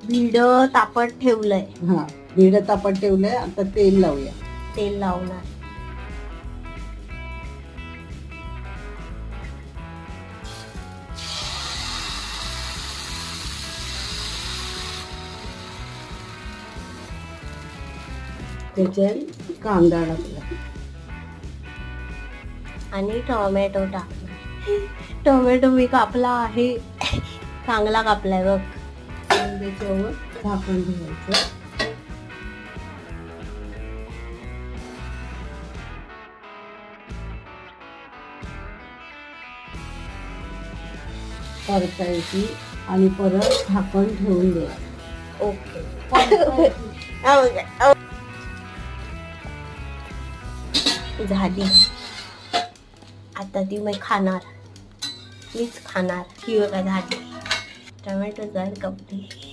भिड तापत ठेवलंय. हा, भिड तापत ठेवलंय. आता तेल लावूया. तेल लावणार. त्याच्यात कांदा टाकला आणि टोमॅटो टाकणार. टोमॅटो मी कापला आहे, चांगला कापलाय बघ. आणि त्याच्यावर झाकण ठेवायचं. परतायची आणि परत झाकण ठेवून द्यायचं. ओके. झाली. आता ती मी खाणार. मीच खाणार. ही बघा झाली. टोमॅटो झाली कपडी.